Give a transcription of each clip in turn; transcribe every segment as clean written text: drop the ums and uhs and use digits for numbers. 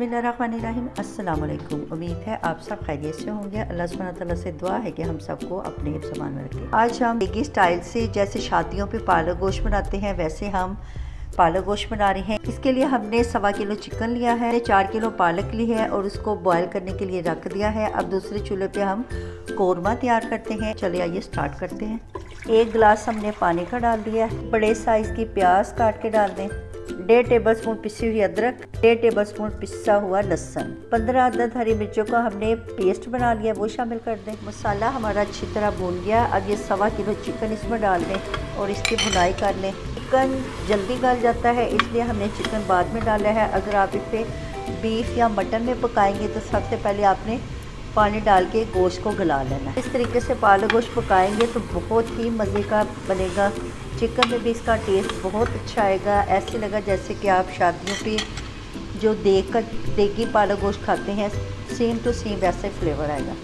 बिस्मिल्लाहिर्रहमानिर्रहीम। अस्सलाम वालेकुम। उम्मीद है आप सब खैरियत से होंगे। अल्लाह सुब्हानहू तआला से दुआ है कि हम सबको अपने हिफ्ज़ मान में रखे। आज हम देगी स्टाइल से जैसे शादियों पे पालक गोश्त बनाते हैं वैसे हम पालक गोश्त बना रहे हैं। इसके लिए हमने 1.25 किलो चिकन लिया है, 4 किलो पालक ली है और उसको बॉयल करने के लिए रख दिया है। अब दूसरे चूल्हे पे हम कोरमा तैयार करते हैं। चलिए आइए स्टार्ट करते हैं। 1 गिलास हमने पानी का डाल दिया है। बड़े साइज़ की प्याज काट के डाल दें। 1.5 टेबलस्पून पिसी हुई अदरक, 1.5 टेबलस्पून पिसा हुआ लहसुन, 15 अदद हरी मिर्चों का हमने पेस्ट बना लिया, वो शामिल कर दें। मसाला हमारा अच्छी तरह भून गया। अब ये 1.25 किलो चिकन इसमें डाल दें और इसकी भुनाई कर लें। चिकन जल्दी गल जाता है इसलिए हमने चिकन बाद में डाला है। अगर आप इसे बीफ या मटन में पकाएंगे तो सबसे पहले आपने पानी डाल के गोश्त को गला लेना। इस तरीके से पालक गोश्त पकाएंगे तो बहुत ही मज़े का बनेगा। चिकन में भी इसका टेस्ट बहुत अच्छा आएगा। ऐसे लगा जैसे कि आप शादियों पे जो देगी पालक गोश्त खाते हैं सेम टू सेम वैसे फ्लेवर आएगा।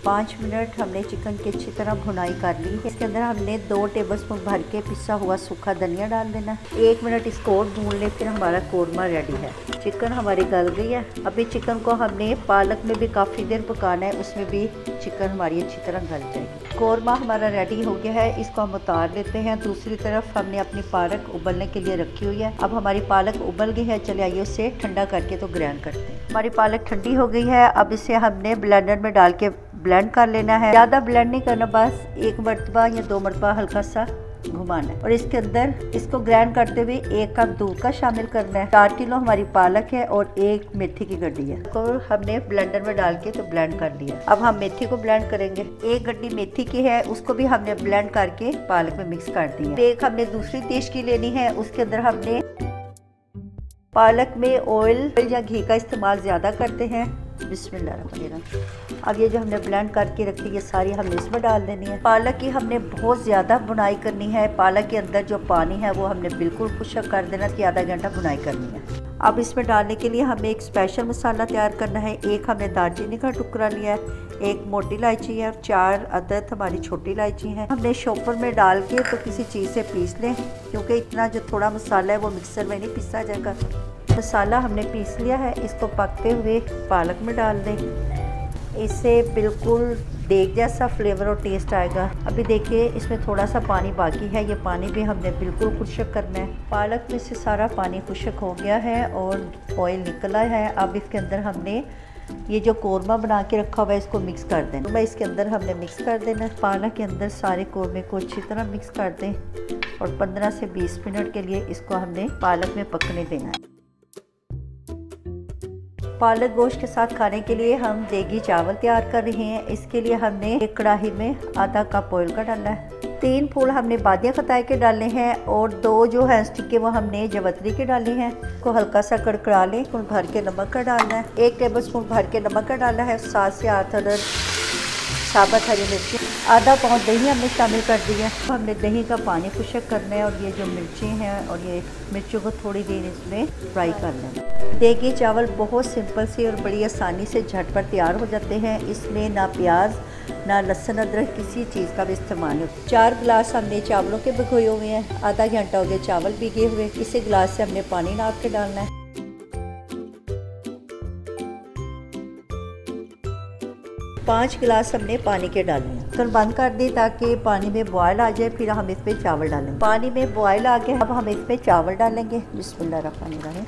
5 मिनट हमने चिकन की अच्छी तरह भुनाई कर ली है। इसके अंदर हमने 2 टेबलस्पून भर के पिसा हुआ सूखा धनिया डाल देना। 1 मिनट इसको और भून ले, फिर हमारा कोरमा रेडी है। चिकन हमारी गल गई है। अभी चिकन को हमने पालक में भी काफ़ी देर पकाना है, उसमें भी चिकन हमारी अच्छी तरह गल जाएगी। कोरमा हमारा रेडी हो गया है, इसको हम उतार लेते हैं। दूसरी तरफ हमने अपनी पालक उबलने के लिए रखी हुई है। अब हमारी पालक उबल गई है, चले आइए उसे ठंडा करके तो ग्राइंड करते हैं। हमारी पालक ठंडी हो गई है। अब इसे हमने ब्लेंडर में डाल के ब्लेंड कर लेना है। ज़्यादा ब्लेंड नहीं करना, बस 1 मरतबा या 2 मरतबा हल्का सा घुमाना है। और इसके अंदर इसको ग्राइंड करते हुए 1 कप दूध का शामिल करना है। 4 किलो हमारी पालक है और 1 मेथी की गड्डी है, तो हमने ब्लेंडर में डाल के तो ब्लेंड कर लिया। अब हम मेथी को ब्लेंड करेंगे। 1 गड्डी मेथी की है, उसको भी हमने ब्लेंड करके पालक में मिक्स कर दिया। एक हमने दूसरी डिश की लेनी है, उसके अंदर हमने पालक में ऑयल या घी का इस्तेमाल ज़्यादा करते हैं। बिस्मिल्लाहिर्रहमानिर्रहीम। अब ये जो हमने ब्लेंड करके रखी है ये सारी हमने इसमें डाल देनी है। पालक की हमने बहुत ज़्यादा भुनाई करनी है। पालक के अंदर जो पानी है वो हमने बिल्कुल खुश्क कर देना कि आधा घंटा भुनाई करनी है। अब इसमें डालने के लिए हमें एक स्पेशल मसाला तैयार करना है। 1 हमने दालचीनी का टुकड़ा लिया है, 1 मोटी इलायची है और 4 अदद हमारी छोटी इलायची है। हमने शॉपर में डाल के तो किसी चीज़ से पीस लें, क्योंकि इतना जो थोड़ा मसाला है वो मिक्सर में नहीं पीसा जाएगा। मसाला हमने पीस लिया है, इसको पकते हुए पालक में डाल दें। इससे बिल्कुल देग जैसा फ्लेवर और टेस्ट आएगा। अभी देखिए इसमें थोड़ा सा पानी बाकी है, ये पानी भी हमने बिल्कुल खुश्क करना है। पालक में से सारा पानी खुश्क हो गया है और ऑयल निकला है। अब इसके अंदर हमने ये जो कोरमा बना के रखा हुआ है इसको मिक्स कर दें। तो इसके अंदर हमने मिक्स कर देना। पालक के अंदर सारे कोरमे को अच्छी तरह मिक्स कर दें और 15 से 20 मिनट के लिए इसको हमने पालक में पकने देना है। पालक गोश्त के साथ खाने के लिए हम देगी चावल तैयार कर रहे हैं। इसके लिए हमने एक कढ़ाई में आधा कप ऑयल का डालना है। 3 फूल हमने बादियाँ खताए के डालने हैं और 2 जो है स्टिक के वो हमने जवतरी के डाले हैं। को हल्का सा कड़कड़ा लें। भर के नमक का डालना है। 1 टेबलस्पून भर के नमक का डालना है। 7 से 8 अदद साबुत हरी मिर्ची, आधा पाउंड दही हमने शामिल कर दिया। तो हमने दही का पानी खुश्क करना है और ये जो मिर्ची हैं और ये मिर्चों को थोड़ी देर इसमें फ्राई कर लेना। देगी चावल बहुत सिंपल से और बड़ी आसानी से झटपट तैयार हो जाते हैं। इसमें ना प्याज ना लहसुन अदरक किसी चीज़ का भी इस्तेमाल नहीं। 4 गिलास हमने चावलों के भिगोए हुए हैं। आधा घंटा हो गया चावल भीगे हुए। इसी गिलास से हमने पानी नाप के डालना है। 5 गिलास हमने पानी के डालने हैं। तो बंद कर दी ताकि पानी में बॉयल आ जाए, फिर हम इसमें चावल डालेंगे। पानी में बॉयल आ गया, अब हम इसमें चावल डालेंगे। बिस्मिल्लाहिर्रहमानिर्रहीम।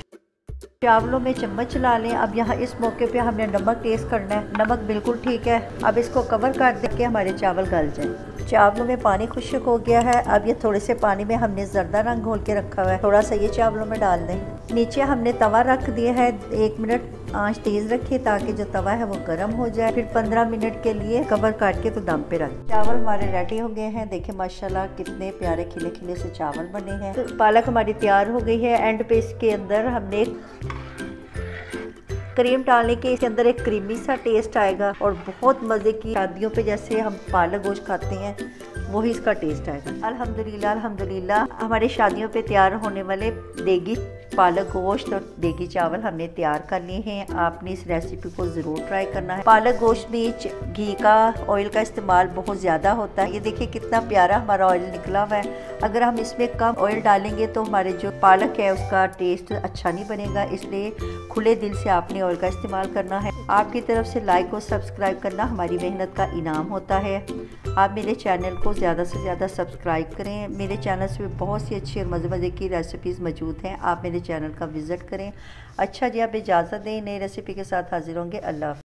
चावलों में चम्मच चला लें। अब यहाँ इस मौके पे हमने नमक टेस्ट करना है। नमक बिल्कुल ठीक है। अब इसको कवर कर दे के हमारे चावल गल जाए। चावलों में पानी खुश्क हो गया है। अब ये थोड़े से पानी में हमने जर्दा रंग घोल के रखा हुआ है, थोड़ा सा ये चावलों में डाल दें। नीचे हमने तवा रख दिया है। 1 मिनट आंच तेज़ रखिए ताकि जो तवा है वो गर्म हो जाए। फिर 15 मिनट के लिए कवर काट के तो दम पे रख। चावल हमारे रेडी हो गए हैं। देखिए माशाल्लाह कितने प्यारे खिले खिले से चावल बने हैं। तो पालक हमारी तैयार हो गई है। एंड पे इसके अंदर हमने क्रीम डालने के, इसके अंदर एक क्रीमी सा टेस्ट आएगा और बहुत मज़े की, शादियों पे जैसे हम पालक गोश्त खाते हैं वही इसका टेस्ट आएगा। अल्हम्दुलिल्लाह अल्हम्दुलिल्लाह हमारी शादियों पे तैयार होने वाले देगी पालक गोश्त और देगी चावल हमने तैयार कर लिए हैं। आपने इस रेसिपी को ज़रूर ट्राई करना है। पालक गोश्त में घी का ऑयल का इस्तेमाल बहुत ज़्यादा होता है। ये देखिए कितना प्यारा हमारा ऑयल निकला हुआ है। अगर हम इसमें कम ऑयल डालेंगे तो हमारे जो पालक है उसका टेस्ट अच्छा नहीं बनेगा, इसलिए खुले दिल से आपने ऑयल का इस्तेमाल करना है। आपकी तरफ से लाइक और सब्सक्राइब करना हमारी मेहनत का इनाम होता है। आप मेरे चैनल को ज़्यादा से ज़्यादा सब्सक्राइब करें। मेरे चैनल से बहुत सी अच्छी और मज़े की रेसिपीज़ मौजूद हैं, आप मेरे चैनल का विज़िट करें। अच्छा जी, आप इजाज़त दें, नई रेसिपी के साथ हाजिर होंगे। अल्लाह।